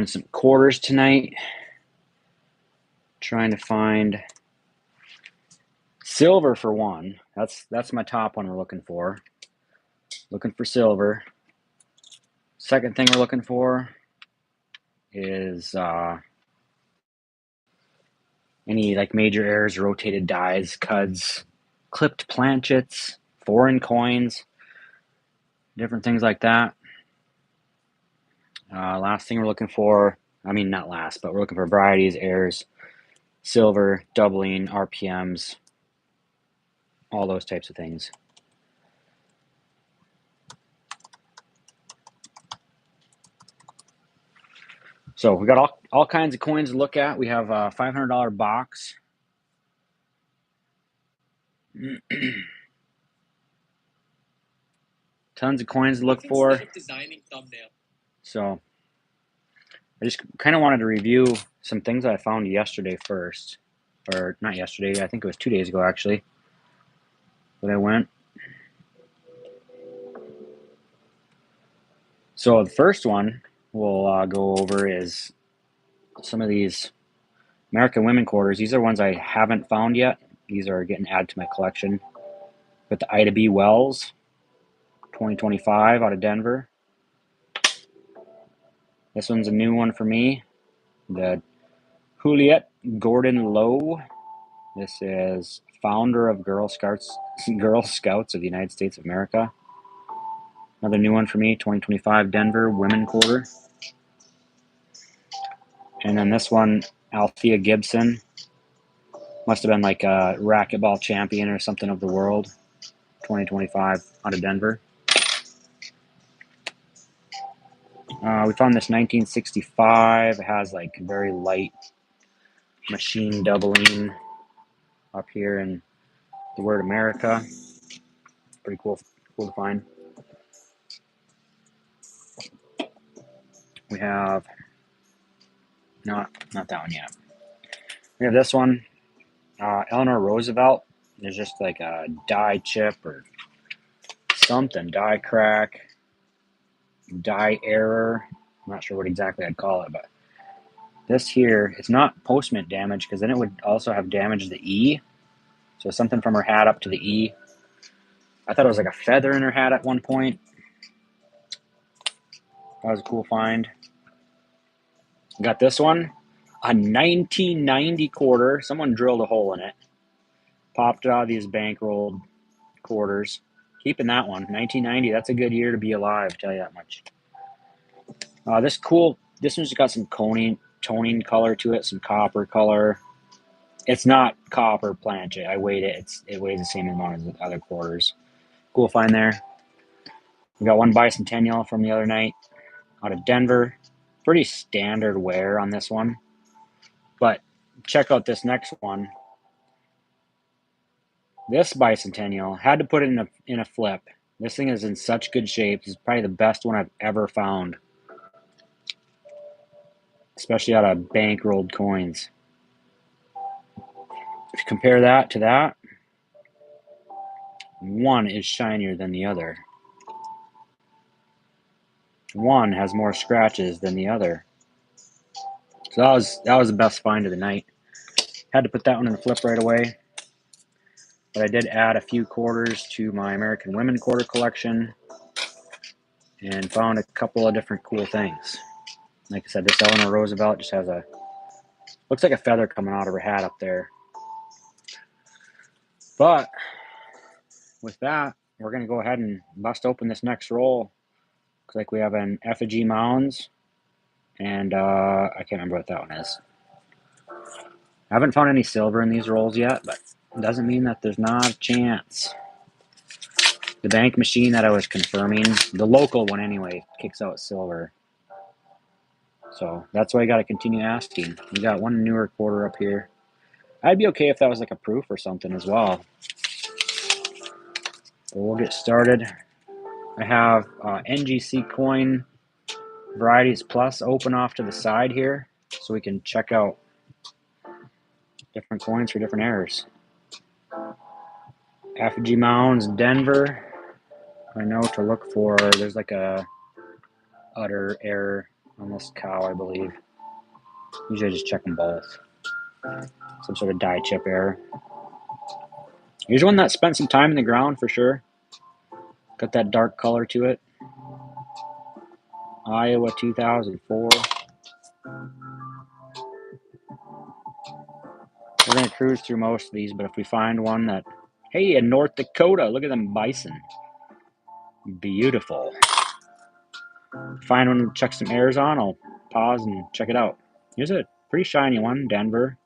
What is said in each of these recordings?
doing some quarters tonight. Trying to find silver for one. That's my top one we're looking for. Looking for silver. Second thing we're looking for is any like major errors, rotated dies, cuds, clipped planchets, foreign coins, different things like that. Last thing we're looking for, I mean not last, but we're looking for varieties, errors, silver, doubling, RPMs, all those types of things. So we got all kinds of coins to look at. We have a $500 box. Tons of coins to look for. So I just kind of wanted to review some things I found yesterday first. Or not yesterday, I think it was 2 days ago actually that I went. So the first one we'll go over is some of these American women quarters. These are ones I haven't found yet. These are getting added to my collection. But the Ida B. Wells 2025 out of Denver. This one's a new one for me. The Juliette Gordon Lowe. This is founder of Girl Scouts of the United States of America. Another new one for me, 2025 Denver Women Quarter. And then this one, Althea Gibson. Must have been like a racquetball champion or something of the world. 2025 out of Denver. We found this 1965. It has like very light machine doubling up here in the word America. Pretty cool to find. We have not that one yet. We have this one, Eleanor Roosevelt. There's just like a die chip or something, die crack, die error. I'm not sure what exactly I'd call it, but this here, it's not postmint damage because then it would also have damaged the E. So something from her hat up to the E. I thought it was like a feather in her hat at one point. That was a cool find. Got this one, a 1990 quarter. Someone drilled a hole in it. Popped it out of these bankrolled quarters. Keeping that one. 1990, that's a good year to be alive, tell you that much. This one's got some toning color to it, some copper color. It's not copper planchet. I weighed it. It weighs the same amount as the other quarters. Cool find there. We got one bicentennial from the other night out of Denver. Pretty standard wear on this one. But check out this next one. This bicentennial, had to put it in a flip. This thing is in such good shape. It's probably the best one I've ever found. Especially out of bankrolled coins. If you compare that to that, one is shinier than the other. One has more scratches than the other. So that was the best find of the night. Had to put that one in the flip right away. But I did add a few quarters to my American Women quarter collection and found a couple of different cool things. Like I said, this Eleanor Roosevelt just has looks like a feather coming out of her hat up there. But with that, we're going to go ahead and bust open this next roll. Looks like we have an effigy mounds, and I can't remember what that one is. I haven't found any silver in these rolls yet, but it doesn't mean that there's not a chance. The bank machine that I was confirming, the local one anyway, kicks out silver. So that's why I got to continue asking. We got one newer quarter up here. I'd be okay if that was like a proof or something as well. But we'll get started. I have NGC coin varieties plus open off to the side here so we can check out different coins for different errors. Effigy Mounds, Denver. I know to look for, there's like a utter error on this cow, I believe. Usually I just check them both. Some sort of dye chip error. Here's one that spent some time in the ground for sure. Got that dark color to it. Iowa 2004. We're going to cruise through most of these, but if we find one that, hey, in North Dakota, look at them bison. Beautiful. Find one to check some errors on, I'll pause and check it out. Here's a pretty shiny one, Denver,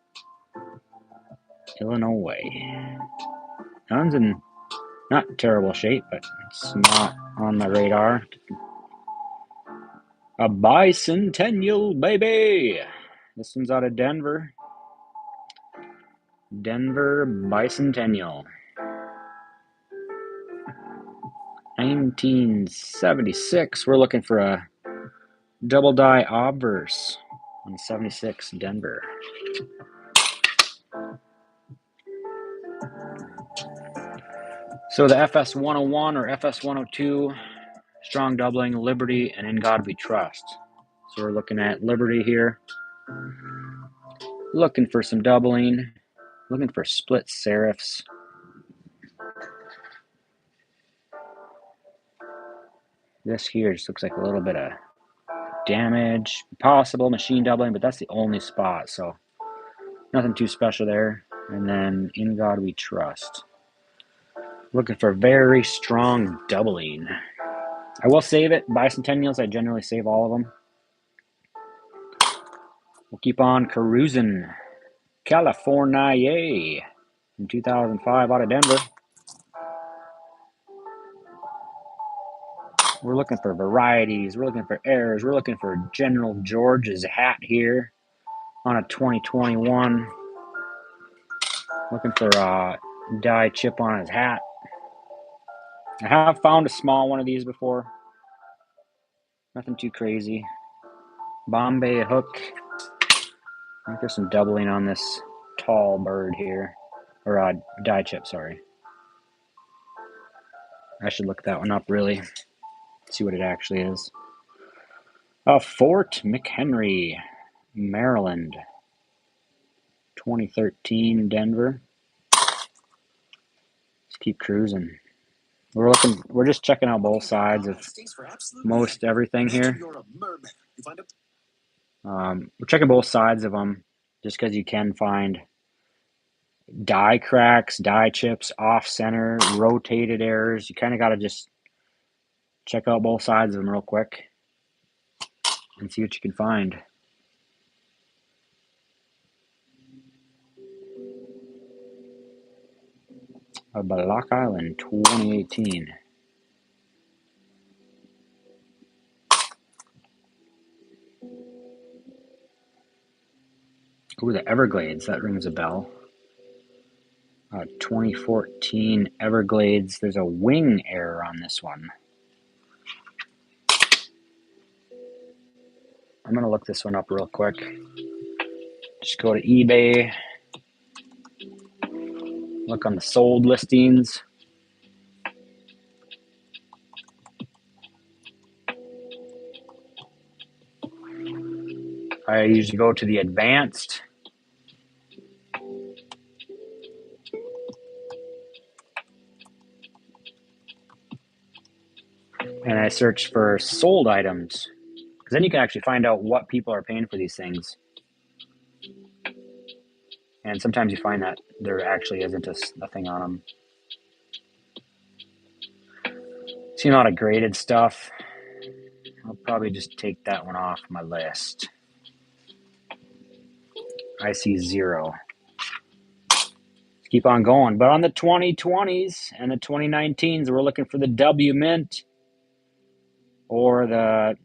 Illinois. That one's in not terrible shape, but it's not on my radar. A bicentennial, baby! This one's out of Denver. Denver Bicentennial. 1976. We're looking for a double dye obverse on 76 Denver. So the FS 101 or FS 102, strong doubling, Liberty, and In God We Trust. So we're looking at Liberty here. Looking for some doubling. Looking for split serifs. This here just looks like a little bit of damage. Possible machine doubling, but that's the only spot. So nothing too special there. And then In God We Trust. Looking for very strong doubling. I will save it. Bicentennials, I generally save all of them. We'll keep on cruising. California in 2005 out of Denver. We're looking for varieties. We're looking for errors. We're looking for General George's hat here on a 2021. Looking for a dye chip on his hat. I have found a small one of these before. Nothing too crazy. Bombay hook. I think there's some doubling on this tall bird here. Or dye chip, sorry. I should look that one up really. See what it actually is. Fort McHenry, Maryland. 2013 Denver. Let's keep cruising. We're just checking out both sides of most everything here. We're checking both sides of them just because you can find dye cracks, dye chips, off center, rotated errors. You kind of got to just check out both sides of them real quick and see what you can find. Block Island 2018. Ooh, the Everglades, that rings a bell. 2014 Everglades. There's a wing error on this one. I'm going to look this one up real quick. Just go to eBay. Look on the sold listings. I usually go to the advanced. And I search for sold items. Because then you can actually find out what people are paying for these things. And sometimes you find that there actually isn't a thing on them. Seen a lot of graded stuff. I'll probably just take that one off my list. I see 0. Let's keep on going. But on the 2020s and the 2019s, we're looking for the W Mint or the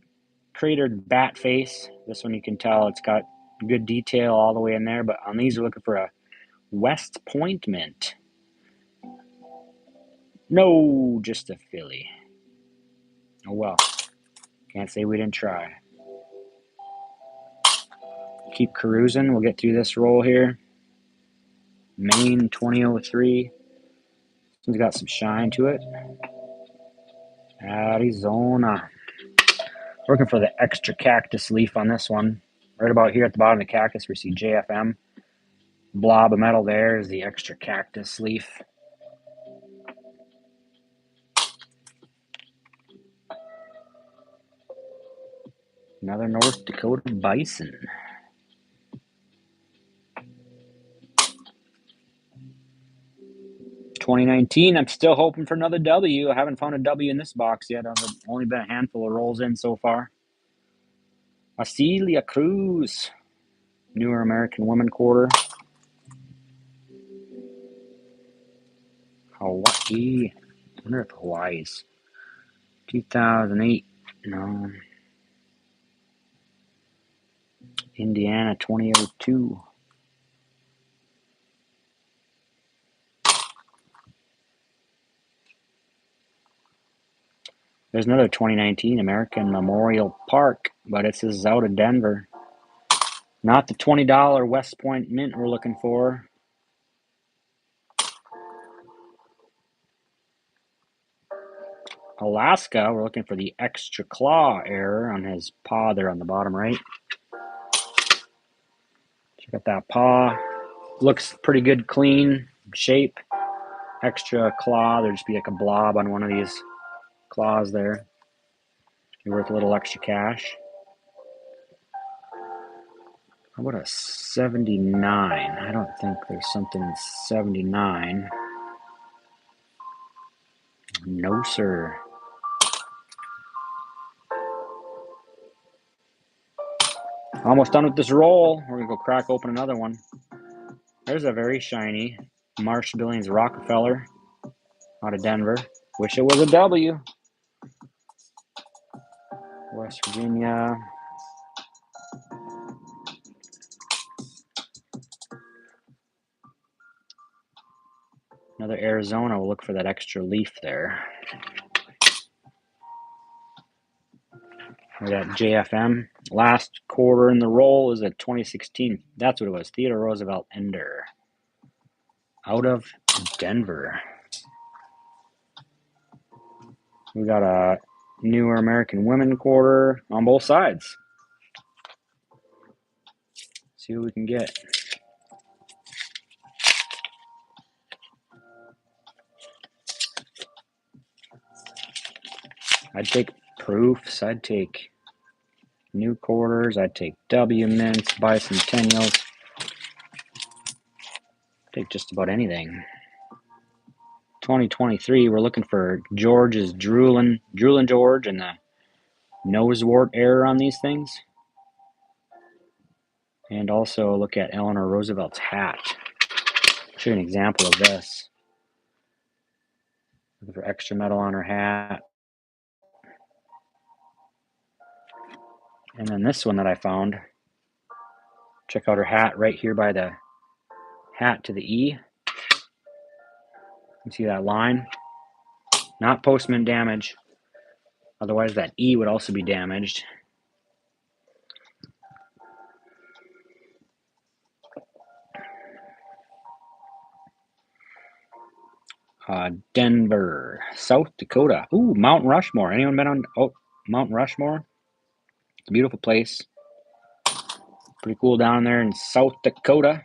cratered bat face. This one you can tell it's got good detail all the way in there. But on these, we're looking for a West Point Mint. No, just a Philly. Oh well. Can't say we didn't try. Keep cruising. We'll get through this roll here. Maine 2003. This one's got some shine to it. Arizona. Looking for the extra cactus leaf on this one. Right about here at the bottom of the cactus, we see JFM. Blob of metal there is the extra cactus leaf. Another North Dakota bison. $20.19. I'm still hoping for another W. I haven't found a W in this box yet. I've only been a handful of rolls in so far. Acelia Cruz. Newer American Woman Quarter. Hawaii. I wonder if Hawaii's 2008. No. Indiana 2002. There's another 2019 American Memorial Park, but it says out of Denver. Not the $20 West Point mint we're looking for. Alaska, we're looking for the extra claw error on his paw there on the bottom right. Check out that paw. Looks pretty good, clean shape. Extra claw. There'd just be like a blob on one of these claws there. Be worth a little extra cash. How about a 79? I don't think there's something in 79. No, sir. Almost done with this roll. We're going to go crack open another one. There's a very shiny Marsh Billings Rockefeller out of Denver. Wish it was a W. West Virginia. Another Arizona. We'll look for that extra leaf there. We got JFM. Last quarter in the roll is a 2016. That's what it was. Theodore Roosevelt Ender. Out of Denver. We got a Newer American Women quarter on both sides. See what we can get. I'd take proofs. I'd take new quarters. I'd take W mints, bicentennials. Take just about anything. 2023, we're looking for George's Droolin' George and the nose wart error on these things. And also look at Eleanor Roosevelt's hat. I'll show you an example of this. Looking for extra metal on her hat. And then this one that I found. Check out her hat right here by the hat to the E. You see that line? Not postman damage. Otherwise that E would also be damaged. Denver, South Dakota. Ooh, Mount Rushmore. Anyone been on Mount Rushmore? It's a beautiful place. Pretty cool down there in South Dakota.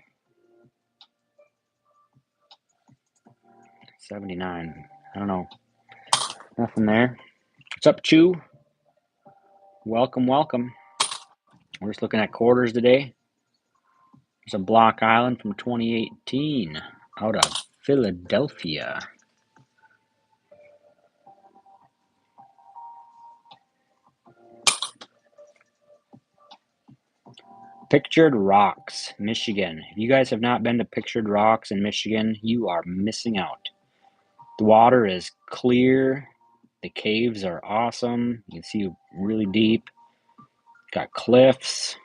79. I don't know. Nothing there. What's up, Chew? Welcome, welcome. We're just looking at quarters today. There's a Block Island from 2018 out of Philadelphia. Pictured Rocks, Michigan. If you guys have not been to Pictured Rocks in Michigan, you are missing out. The water is clear. The caves are awesome. You can see really deep. Got cliffs.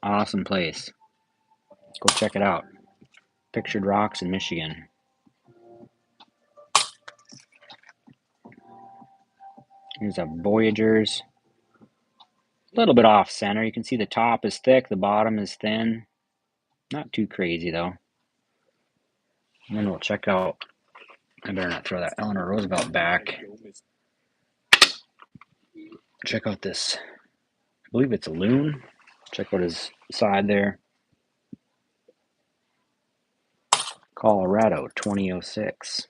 Awesome place. Go check it out. Pictured Rocks in Michigan. Here's a Voyagers. A little bit off center. You can see the top is thick, the bottom is thin. Not too crazy though. And then we'll check out. I better not throw that Eleanor Roosevelt back. Check out this believe it's a loon. Check out his side there. Colorado 2006.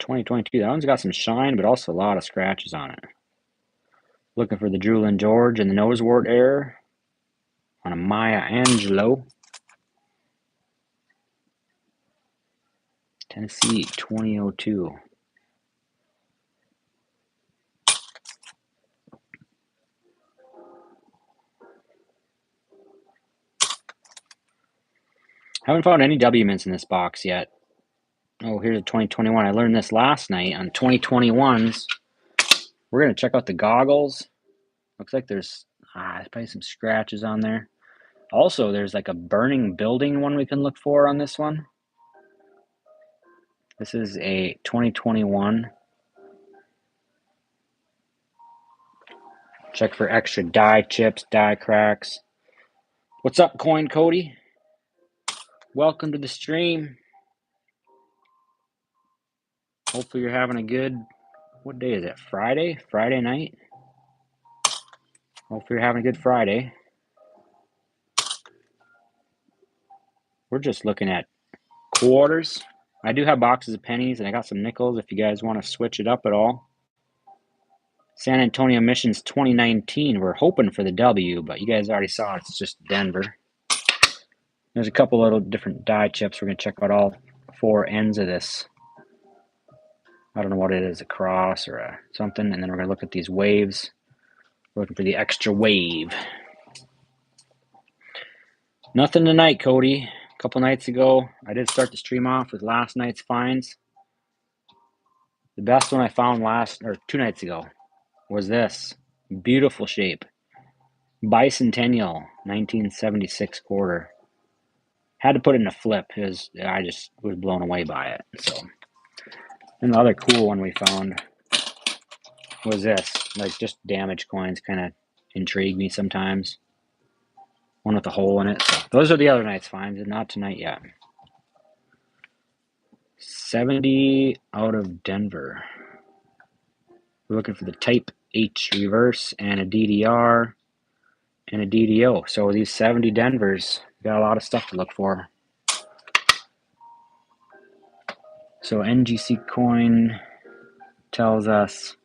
2022. That one's got some shine, but also a lot of scratches on it. Looking for the Drulin George and the nose wart error on a Maya Angelou. Tennessee 2002. Haven't found any W mints in this box yet. Oh, here's a 2021. I learned this last night on 2021s. We're going to check out the goggles. Looks like there's probably some scratches on there. Also, there's like a burning building one we can look for on this one. This is a 2021. Check for extra die chips, die cracks. What's up, Coin Cody? Welcome to the stream. Hopefully you're having a good, what day is it? Friday? Friday night? Hopefully you're having a good Friday. We're just looking at quarters. I do have boxes of pennies, and I got some nickels if you guys want to switch it up at all. San Antonio Missions 2019. We're hoping for the W, but you guys already saw it. It's just Denver. There's a couple little different die chips. We're going to check out all four ends of this. I don't know what it is, a cross or a something. And then we're going to look at these waves. We're looking for the extra wave. Nothing tonight, Cody. A couple nights ago, I did start the stream off with last night's finds. The best one I found 2 nights ago was this. Beautiful shape. Bicentennial, 1976 quarter. Had to put it in a flip because I just was blown away by it. So, and the other cool one we found was this. Like, just damaged coins kind of intrigue me sometimes. One with a hole in it. So those are the other night's finds, and not tonight yet. 70 out of Denver. We're looking for the Type H reverse and a DDR and a DDO. So these 70 Denvers, got a lot of stuff to look for. So NGC coin tells us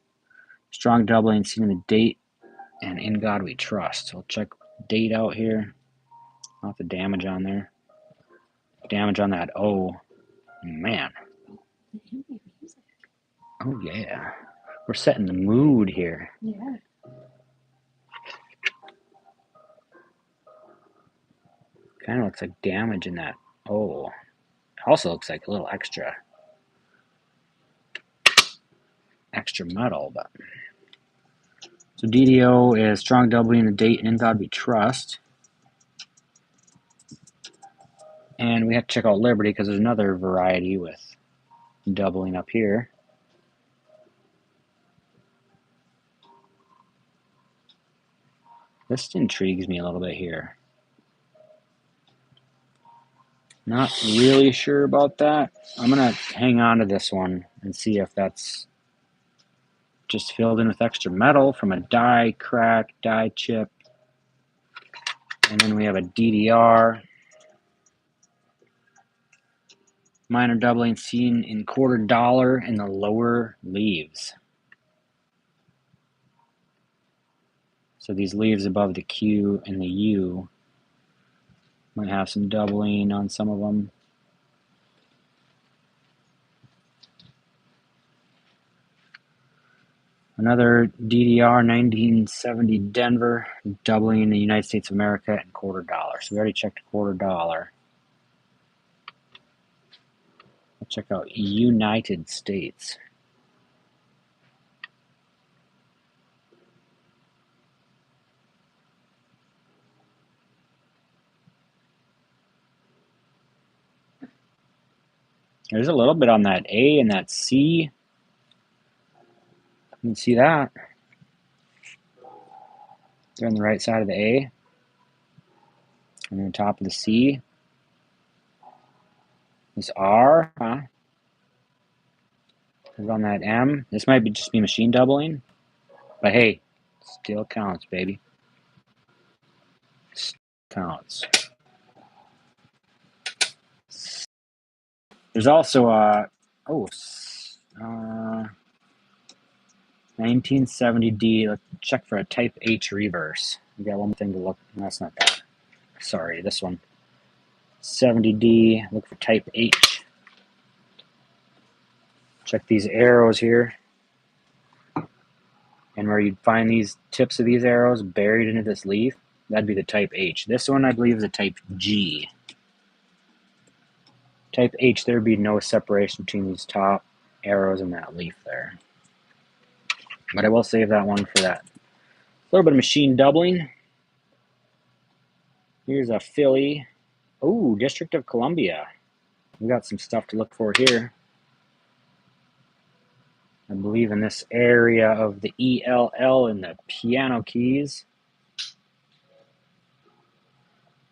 strong doubling seen in the date and in God we trust. We'll check date out here. Not the damage on there. Damage on that O. Man. Oh yeah. We're setting the mood here. Yeah. Kind of looks like damage in that O. Also looks like a little extra metal, but so DDO is strong doubling in the date and in God we trust. And we have to check out Liberty because there's another variety with doubling up here. This intrigues me a little bit here. Not really sure about that. I'm going to hang on to this one and see if that's just filled in with extra metal from a die crack, die chip. And then we have a DDR. Minor doubling seen in $quarter in the lower leaves. So these leaves above the Q and the U might have some doubling on some of them. Another DDR 1970 Denver, doubling in the United States of America and $quarter. So we already checked $quarter. Let's check out United States. There's a little bit on that A and that C. You can see that. They're on the right side of the A. And then the top of the C. This R, huh? On that M. This might just be machine doubling, but hey, still counts, baby. Still counts. There's also 1970D. Let's check for a type H reverse. We got one thing to look. No, that's not that. Sorry, this one. 70D. Look for type H. Check these arrows here. And where you'd find these tips of these arrows buried into this leaf, that'd be the type H. This one, I believe, is a type G. Type H, there'd be no separation between these top arrows and that leaf there. But I will save that one for that. A little bit of machine doubling. Here's a Philly. Oh, District of Columbia. We got some stuff to look for here. I believe in this area of the ELL and the piano keys.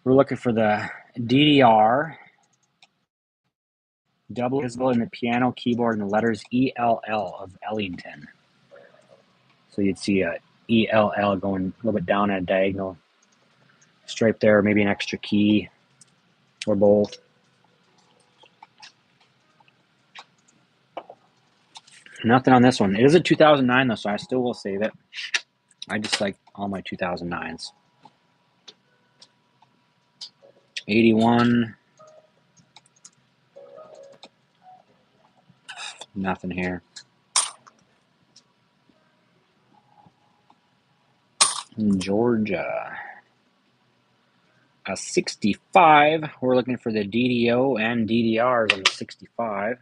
We're looking for the DDR, double visible in the piano keyboard and the letters ELL of Ellington. So you'd see a ELL going a little bit down at a diagonal stripe there, maybe an extra key or both. Nothing on this one. It is a 2009 though, so I still will save it. I just like all my 2009s. 81. Nothing here. Georgia. A 65. We're looking for the DDO and DDRs on the 65.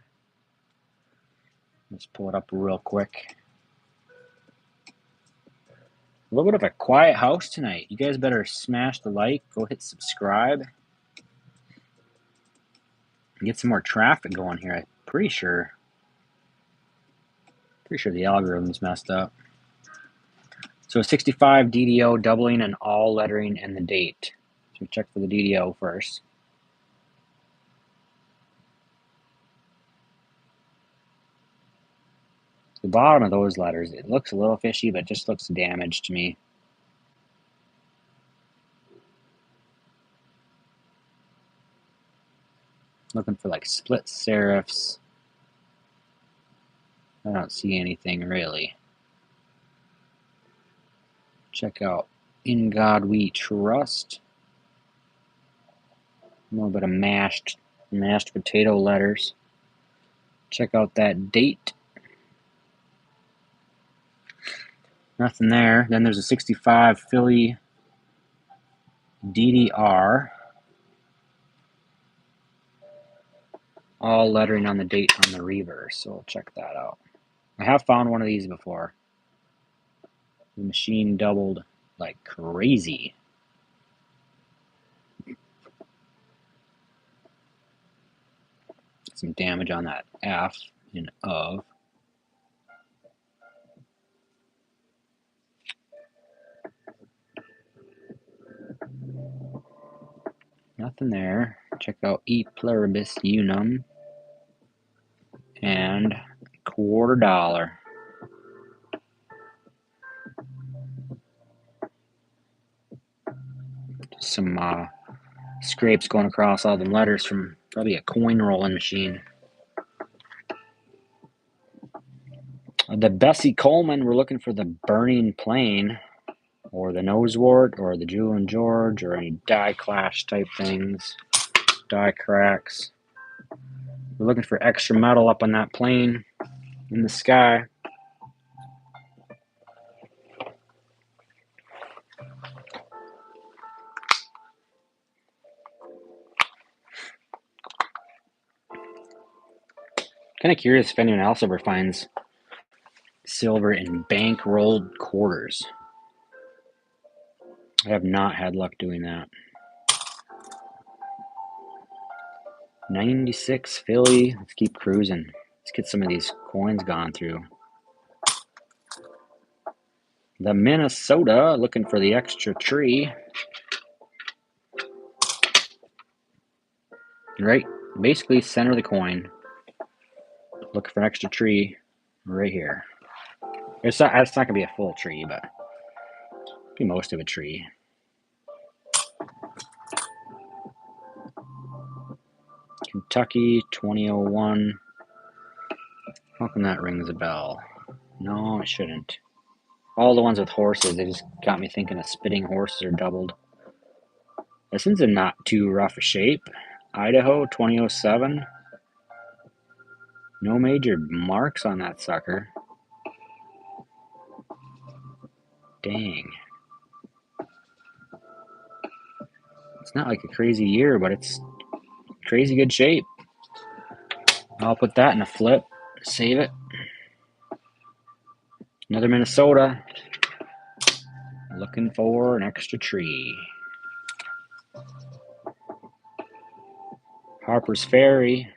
Let's pull it up real quick. A little bit of a quiet house tonight. You guys better smash the like, go hit subscribe, and get some more traffic going here. I'm pretty sure the algorithm's messed up. So 65 DDO doubling and all lettering and the date. So check for the DDO first. The bottom of those letters, it looks a little fishy, but just looks damaged to me. Looking for like split serifs. I don't see anything really. Check out In God We Trust. A little bit of mashed potato letters. Check out that date. Nothing there. Then there's a 65 Philly DDR. All lettering on the date on the reverse, so we'll check that out. I have found one of these before. The machine doubled like crazy. Some damage on that F in of. Nothing there. Check out E pluribus unum and $quarter. Some scrapes going across all the letters from probably a coin rolling machine. The Bessie Coleman, we're looking for the Burning Plain or the Nosewort or the Jewel and George or any die clash type things, die cracks. We're looking for extra metal up on that plane in the sky. Kind of curious if anyone else ever finds silver in bank rolled quarters. I have not had luck doing that. 96 Philly. Let's keep cruising. Let's get some of these coins gone through. The Minnesota, looking for the extra tree. Right, basically center of the coin. Looking for an extra tree. right here. It's not going to be a full tree, but be most of a tree. Kentucky 2001. How come that rings a bell? No, it shouldn't. All the ones with horses, they just got me thinking of spitting horses or doubled. This one's in not too rough a shape. Idaho 2007. No major marks on that sucker. Dang. It's not like a crazy year, but it's crazy good shape. I'll put that in a flip. Save it. Another Minnesota. Looking for an extra tree. Harper's Ferry.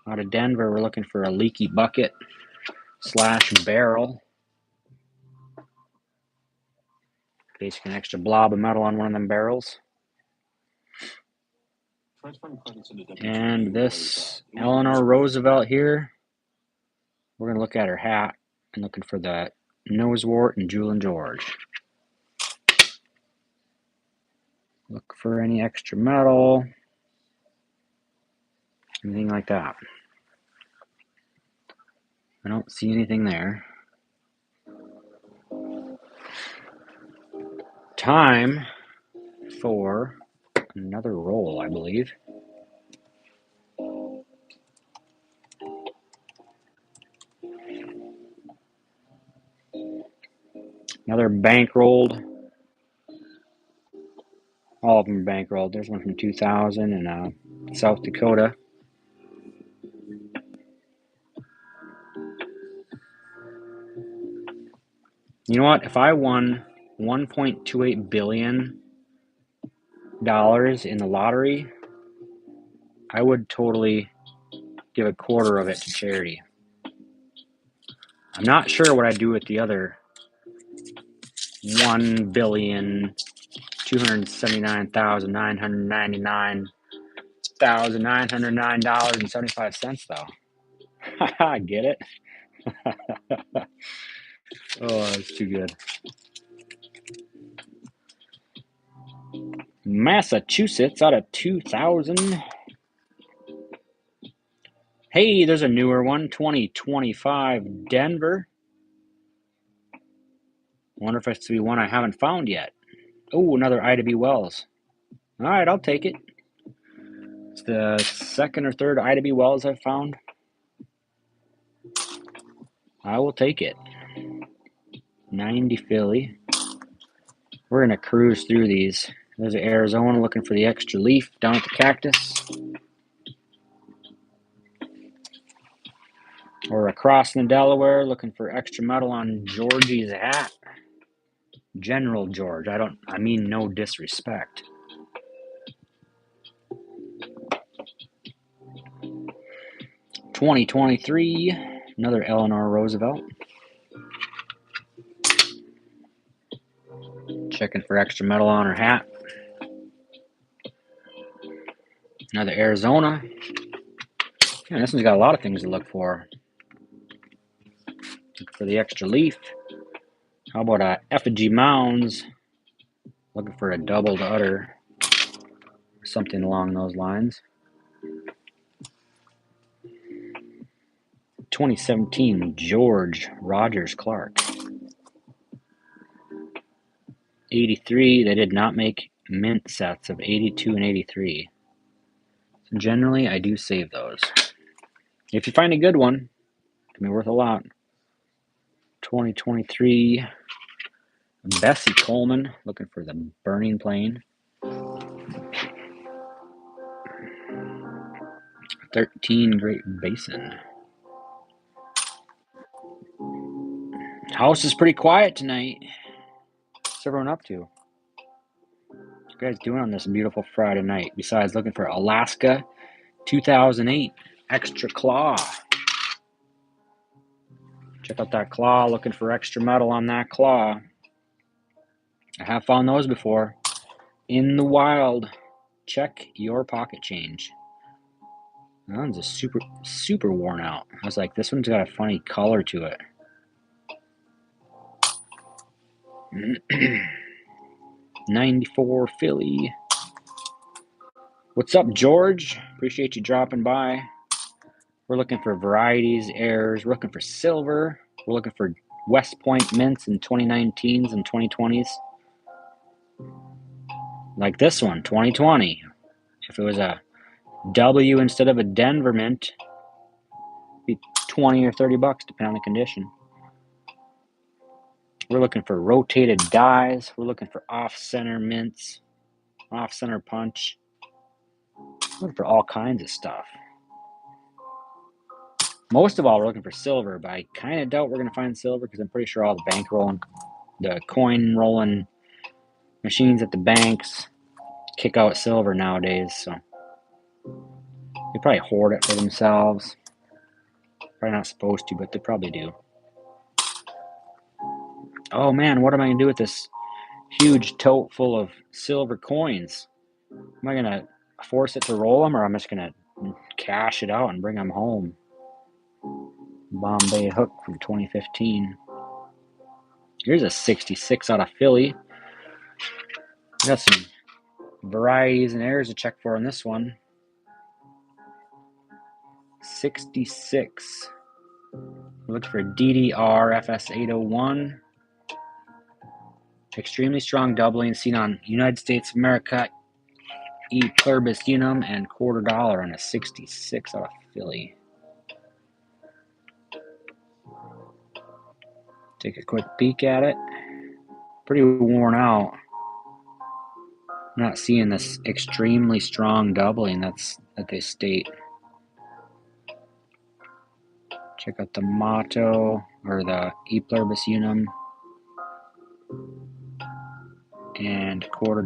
Out of Denver, we're looking for a leaky bucket / barrel. Basically an extra blob of metal on one of them barrels. And this Eleanor Roosevelt here, we're going to look at her hat and looking for the nosewort and Jewel and George. Look for any extra metal, anything like that. I don't see anything there. Time for another roll, I believe. Another bankrolled. All of them are bankrolled. There's one from 2000 in South Dakota. You know what? If I won $1.28 billion in the lottery, I would totally give a quarter of it to charity. I'm not sure what I'd do with the other $1,279,999,909.75 though. Get it? Oh, it's too good. Massachusetts out of 2000. Hey, there's a newer one, 2025 Denver. Wonder if it's to be one I haven't found yet. Oh, another Ida B. Wells. All right, I'll take it. It's the second or third Ida B. Wells I've found. I will take it. 90 Philly. We're going to cruise through these. There's Arizona looking for the extra leaf down at the cactus. We're across in Delaware looking for extra metal on Georgie's hat. General George. I mean no disrespect. $20.23. Another Eleanor Roosevelt. Checking for extra metal on her hat. Another Arizona. Yeah, this one's got a lot of things to look for. Looking for the extra leaf. How about a effigy mounds? Looking for a doubled udder. Something along those lines. 2017 George Rogers Clark. 83, they did not make mint sets of 82 and 83. So generally, I do save those. If you find a good one, it can be worth a lot. 2023 Bessie Coleman, looking for the Burning Plain. 13 Great Basin. House is pretty quiet tonight. What's everyone up to? What you guys doing on this beautiful Friday night? Besides looking for Alaska 2008 Extra Claw. Check out that claw, looking for extra metal on that claw. I have found those before. In the wild. Check your pocket change. That one's a super worn out. I was like, this one's got a funny color to it. 94 Philly. What's up, George? Appreciate you dropping by. We're looking for varieties, errors. We're looking for silver. We're looking for West Point mints in 2019s and 2020s. Like this one, 2020. If it was a W instead of a Denver mint, it'd be 20 or 30 bucks, depending on the condition. We're looking for rotated dies. We're looking for off-center mints, off-center punch. We're looking for all kinds of stuff. Most of all, we're looking for silver, but I kind of doubt we're going to find silver because I'm pretty sure all the bank rolling, the coin rolling machines at the banks kick out silver nowadays, so they probably hoard it for themselves. Probably not supposed to, but they probably do. Oh man, what am I going to do with this huge tote full of silver coins? Am I going to force it to roll them, or I'm just going to cash it out and bring them home? Bombay Hook from 2015. Here's a 66 out of Philly. Got some varieties and errors to check for on this one. 66. Look for DDR FS801. Extremely strong doubling seen on United States of America, E pluribus unum, and $quarter on a 66 out of Philly. Take a quick peek at it. Pretty worn out. Not seeing this extremely strong doubling that they state. Check out the motto or the E pluribus unum and $quarter.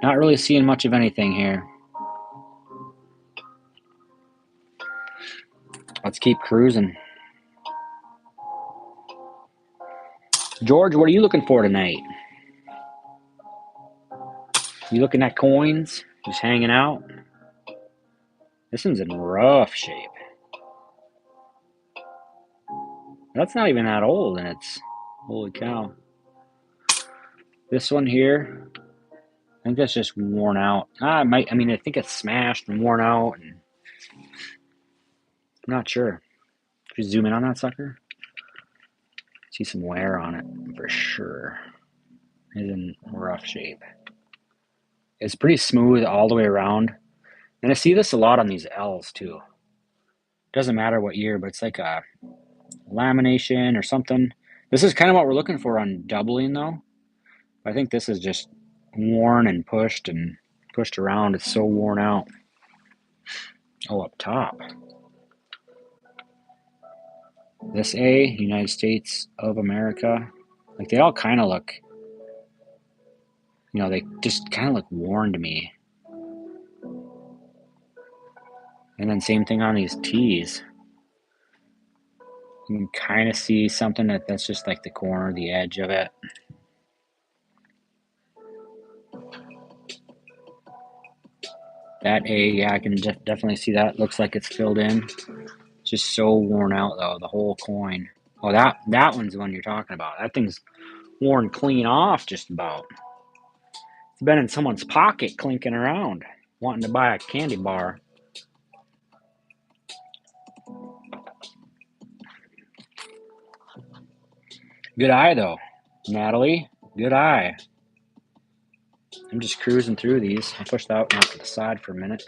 Not really seeing much of anything here. Let's keep cruising. George, what are you looking for tonight? You looking at coins? Just hanging out? This one's in rough shape. That's not even that old, and it's holy cow. This one here, I think that's just worn out. I think it's smashed and worn out, and I'm not sure. If you zoom in on that sucker, see some wear on it for sure. It's in rough shape. It's pretty smooth all the way around, and I see this a lot on these L's too. Doesn't matter what year, but it's like a lamination or something. This is kind of what we're looking for on doubling though. I think this is just worn and pushed around. It's so worn out. Oh, up top. This A, United States of America. Like they all kind of look, they just kind of look worn to me. And then same thing on these T's. You can kind of see something that's just like the corner, the edge of it. That A, yeah, I can definitely see that. Looks like it's filled in. It's just so worn out though, the whole coin. Oh, that one's the one you're talking about. That thing's worn clean off just about. It's been in someone's pocket clinking around, wanting to buy a candy bar. Good eye though, Natalie. Good eye. I'm just cruising through these. I pushed that one off to the side for a minute.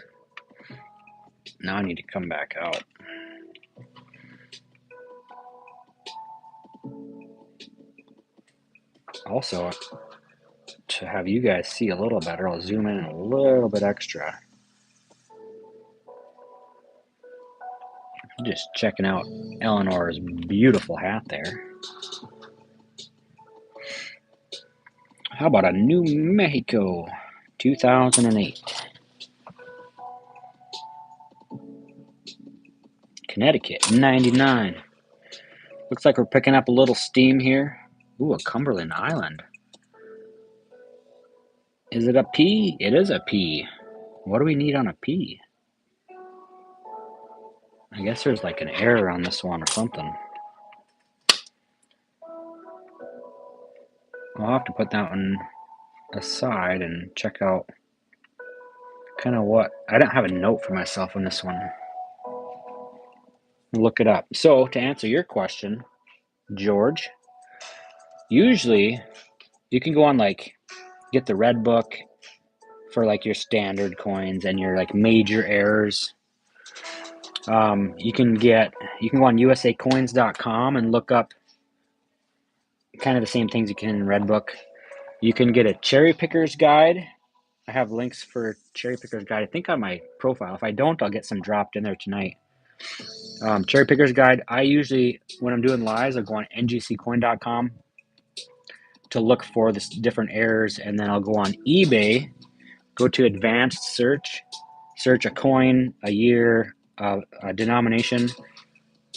Now I need to come back out. Also, to have you guys see a little better, I'll zoom in a little bit extra. I'm just checking out Eleanor's beautiful hat there. How about a New Mexico 2008? Connecticut 99. Looks like we're picking up a little steam here. Ooh, a Cumberland Island. Is it a P? It is a P. What do we need on a P? I guess there's like an error on this one or something. I'll have to put that one aside and check out kind of what. I don't have a note for myself on this one. Look it up. So to answer your question, George, usually you can go on like get the red book for like your standard coins and your like major errors. You can go on usacoins.com and look up kind of the same things you can in Redbook. You can get a cherry picker's guide. I have links for cherry picker's guide, I think, on my profile. If I don't, I'll get some dropped in there tonight. Cherry picker's guide. I usually, when I'm doing lives, I'll go on ngccoin.com to look for the different errors, and then I'll go on eBay, go to advanced search a coin, a year, a denomination,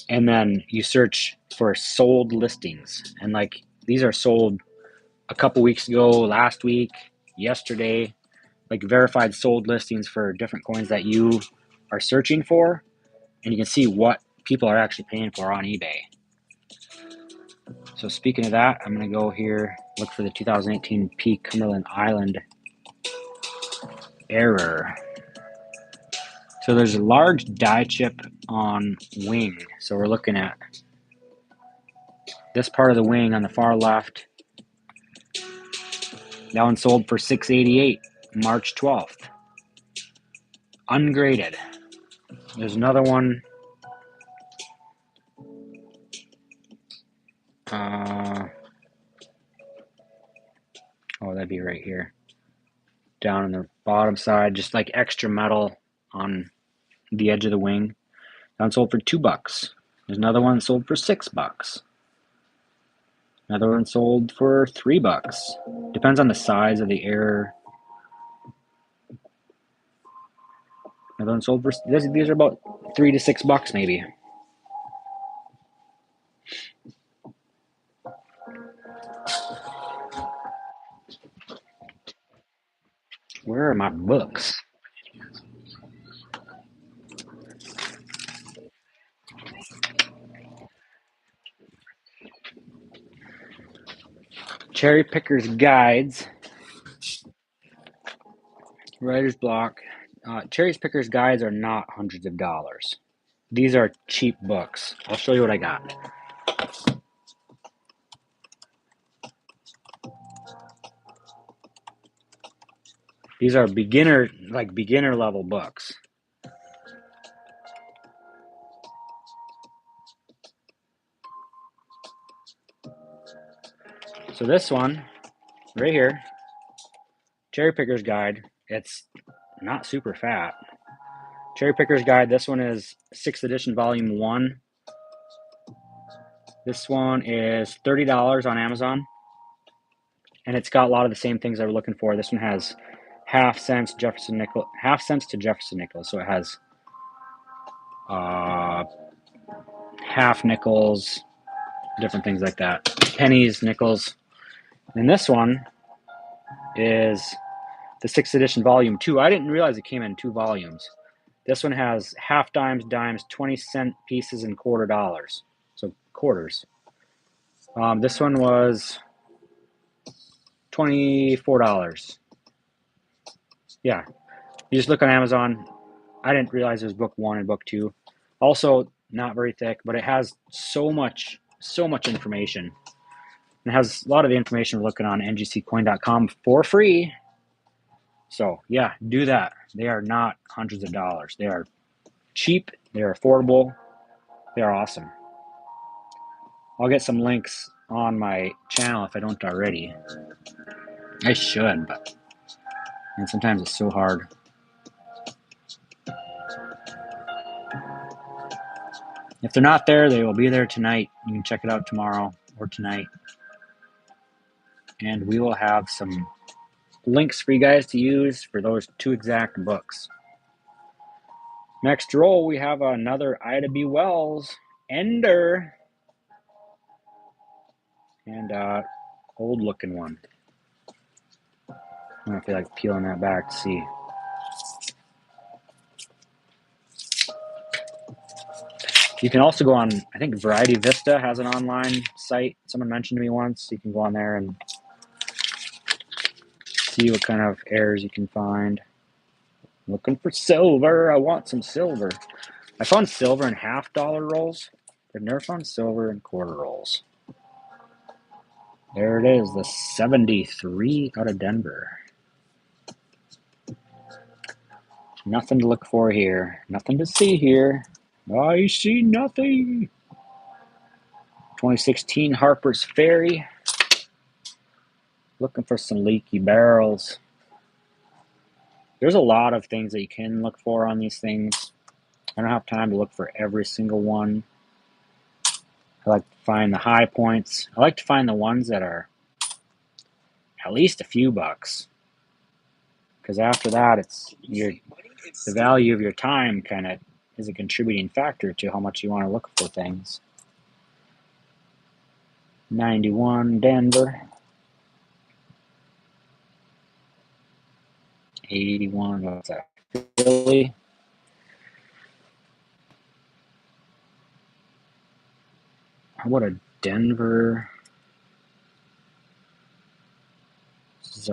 and then you search for sold listings. And like these are sold a couple weeks ago, last week, yesterday, like verified sold listings for different coins that you are searching for, and you can see what people are actually paying for on eBay. So speaking of that, I'm going to go here, look for the 2018 P Cumberland Island error. So there's a large die chip on wing. So we're looking at this part of the wing on the far left. That one sold for $688, March 12th. Ungraded. There's another one. Oh, that'd be right here. Down on the bottom side, just like extra metal on the edge of the wing. That one sold for $2. There's another one sold for $6. Another one sold for $3. Depends on the size of the error. Another one sold for, these are about $3 to $6 maybe. Where are my books? Cherry Picker's Guides. Writer's Block. Cherry Picker's Guides are not hundreds of dollars. These are cheap books. I'll show you what I got. These are beginner level books. So this one, right here, Cherry Picker's Guide, it's not super fat. Cherry Picker's Guide, this one is 6th edition, volume 1. This one is $30 on Amazon. And it's got a lot of the same things I was looking for. This one has half cents to Jefferson nickels. So it has half nickels, different things like that. Pennies, nickels. And this one is the 6th edition, volume 2. I didn't realize it came in 2 volumes. This one has half dimes, 20-cent pieces, and quarter dollars. So quarters. This one was $24. Yeah. You just look on Amazon. I didn't realize it was book 1 and book 2. Also, not very thick, but it has so much information. It has a lot of the information we're looking on ngccoin.com for free. So yeah, do that. They are not hundreds of dollars. They are cheap. They are affordable. They are awesome. I'll get some links on my channel if I don't already. I should, but sometimes it's so hard. If they're not there, they will be there tonight. You can check it out tomorrow or tonight. And we will have some links for you guys to use for those 2 exact books. Next roll, we have another Ida B. Wells Ender. And old looking one. I don't feel like peeling that back to see. You can also go on, I think Variety Vista has an online site. Someone mentioned to me once. You can go on there and see what kind of errors you can find. Looking for silver. I want some silver. I found silver in $half rolls. I've never found silver in quarter rolls. There it is, the 73 out of Denver. Nothing to look for here. Nothing to see here. I see nothing. 2016 Harper's Ferry. Looking for some leaky barrels. There's a lot of things that you can look for on these things. I don't have time to look for every single one. I like to find the high points. I like to find the ones that are at least a few bucks. Because after that, it's the value of your time kind of is a contributing factor to how much you want to look for things. 91 Denver. 81, what's that? Philly. How about a Denver? This is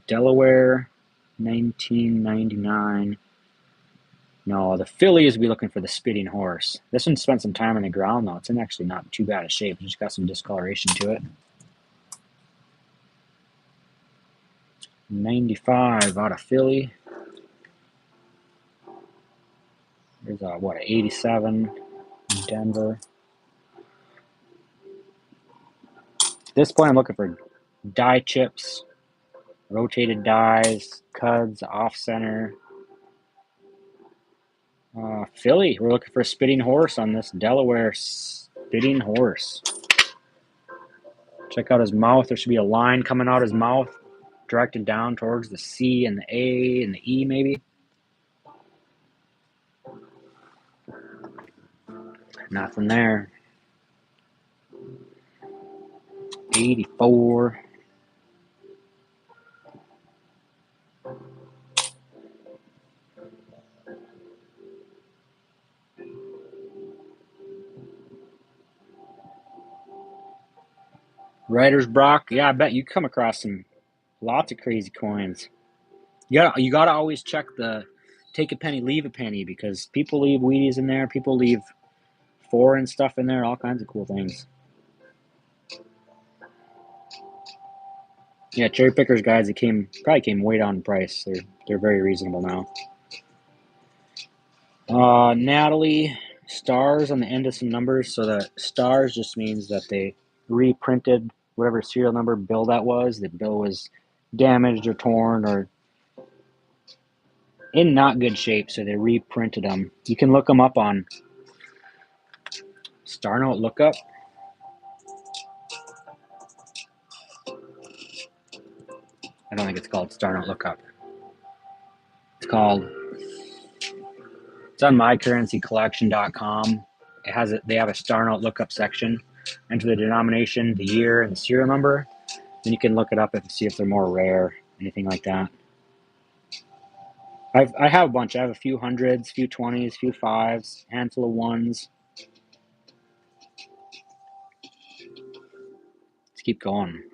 Delaware, 1999. No, the Phillies would be looking for the Spitting Horse. This one spent some time on the ground, though. It's in actually not too bad a shape. It's just got some discoloration to it. 95 out of Philly. There's a, what, an 87 in Denver. At this point, I'm looking for die chips, rotated dies, cuds, off-center. Philly, we're looking for a Spitting Horse on this Delaware Spitting Horse. Check out his mouth. There should be a line coming out his mouth, directed down towards the C and the A and the E, maybe. Nothing there. 84. Writer's Brock. Yeah, I bet you come across some lots of crazy coins. You gotta always check the take a penny, leave a penny, because people leave Wheaties in there. People leave foreign stuff in there. All kinds of cool things. Yeah, cherry pickers guys, it probably came way down in price. They're very reasonable now. Natalie, stars on the end of some numbers. So the stars just means that they reprinted whatever serial number bill that was. The bill was damaged or torn or in not good shape, so they reprinted them. You can look them up on Star Note Lookup. I don't think it's called Star Note Lookup. It's on mycurrencycollection.com. They have a Star Note Lookup section. Enter the denomination, the year, and the serial number. Then you can look it up and see if they're more rare, anything like that. I have a bunch. I have a few hundreds, few 20s, few 5s, handful of 1s. Let's keep going.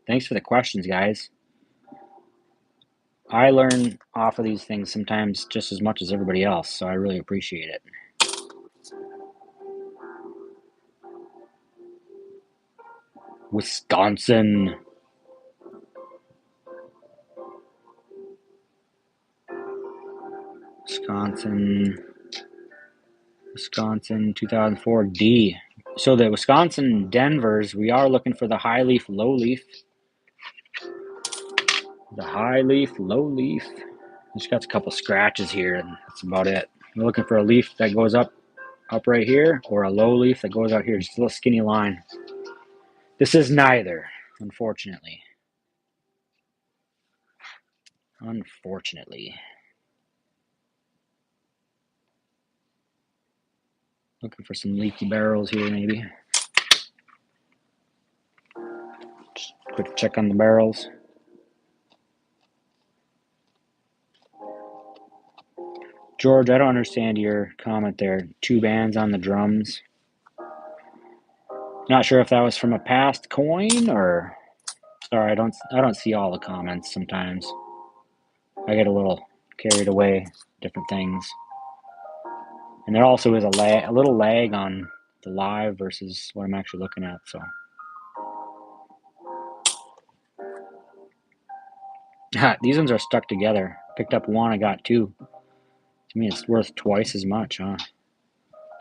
Thanks for the questions, guys. I learn off of these things sometimes just as much as everybody else, so I really appreciate it. Wisconsin. Wisconsin 2004 D. So the Wisconsin Denvers, we are looking for the high leaf, low leaf. The high leaf, low leaf. Just got a couple scratches here, and that's about it. We're looking for a leaf that goes up right here, or a low leaf that goes out here, just a little skinny line. This is neither, unfortunately. Looking for some leaky barrels here, maybe. Just quick check on the barrels. George, I don't understand your comment there. 2 bands on the drums. Not sure if that was from a past coin or... Sorry, I don't see all the comments sometimes. I get a little carried away, different things. And there also is a little lag on the live versus what I'm actually looking at, so... These ones are stuck together. Picked up 1, I got 2. To me, it's worth twice as much, huh?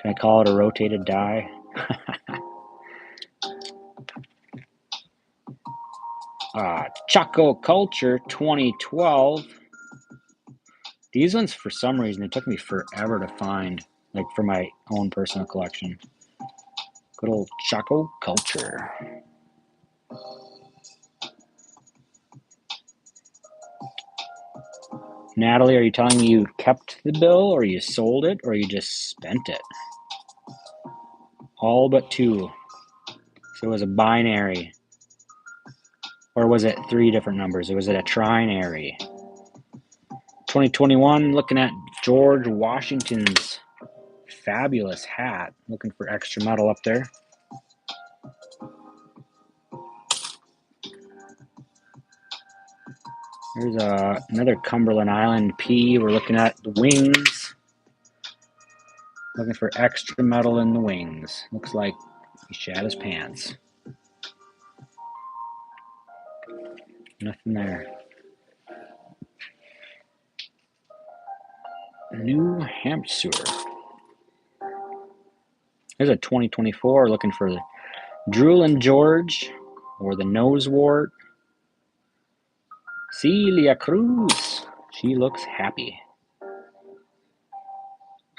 Can I call it a rotated die? Choco Culture 2012. These ones, for some reason, it took me forever to find, like for my own personal collection. Good old Choco Culture. Natalie, are you telling me you kept the bill, or you sold it, or you just spent it? All but 2. So it was a binary. Or was it 3 different numbers? Was it a trinary? 2021, looking at George Washington's fabulous hat. Looking for extra metal up there. There's another Cumberland Island P. We're looking at the wings. Looking for extra metal in the wings. Looks like he shat his pants. Nothing there. New Hampshire. There's a 2024 looking for the Drooling George or the Nosewort. Celia Cruz. She looks happy.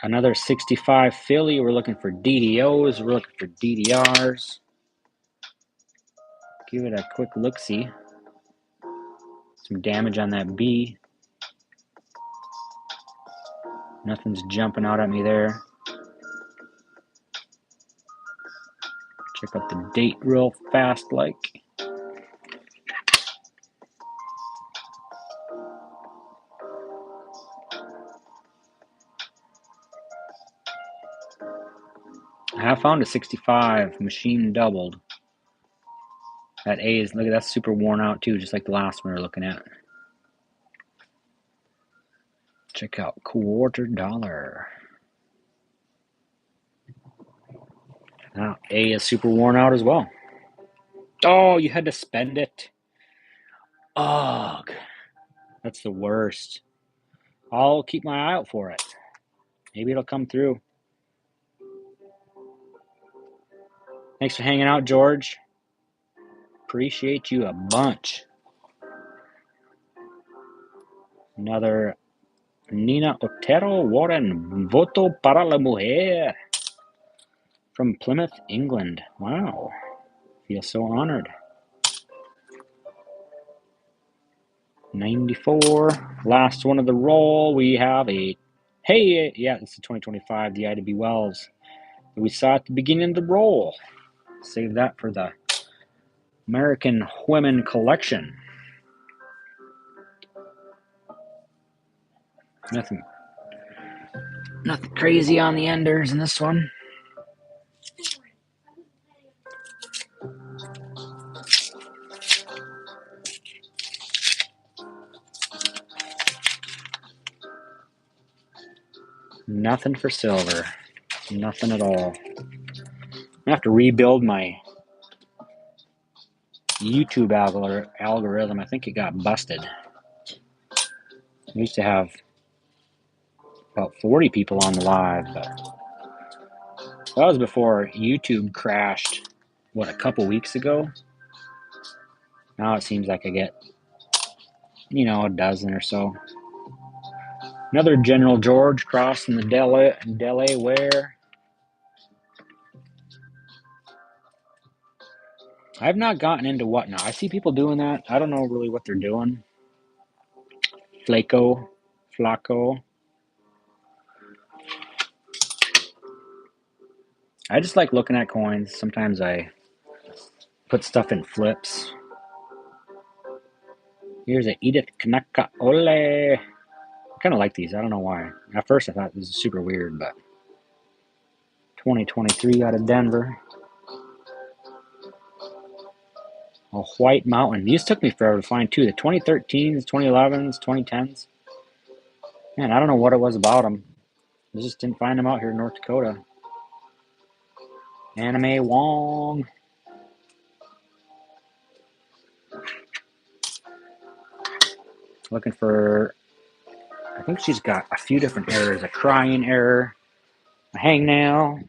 Another 65 Philly. We're looking for DDOs. We're looking for DDRs. Give it a quick look-see. Some damage on that B. Nothing's jumping out at me there. Check out the date real fast like. I have found a 65 machine doubled. That A is, look at that's super worn out too, just like the last one we were looking at. Check out $quarter. Now A is super worn out as well. Oh, you had to spend it. Ugh. That's the worst. I'll keep my eye out for it. Maybe it'll come through. Thanks for hanging out, George. Appreciate you a bunch. Another Nina Otero Warren, Voto para la Mujer. From Plymouth, England. Wow. Feel so honored. 94. Last one of the roll. We have a... Hey, yeah, it's the 2025, the Ida B. Wells that we saw at the beginning of the roll. Save that for the American Women Collection. Nothing crazy on the enders in this one. Nothing for silver. Nothing at all. I have to rebuild my YouTube algorithm. I think it got busted. We used to have about 40 people on the live, but that was before YouTube crashed, what, a couple weeks ago? Now it seems like I get, a dozen or so. Another General George crossing the Delaware. I've not gotten into what now. I see people doing that. I don't know really what they're doing. Flaco. I just like looking at coins. Sometimes I put stuff in flips. Here's a Edith Kanaka Ole. What kind of like these. I don't know why. At first I thought this is super weird, but 2023 out of Denver. A white mountain. These took me forever to find too. The 2013s, 2011s, 2010s. Man, I don't know what it was about them. I just didn't find them out here in North Dakota. Anime Wong. Looking for, I think she's got a few different errors. A crying error, a hangnail,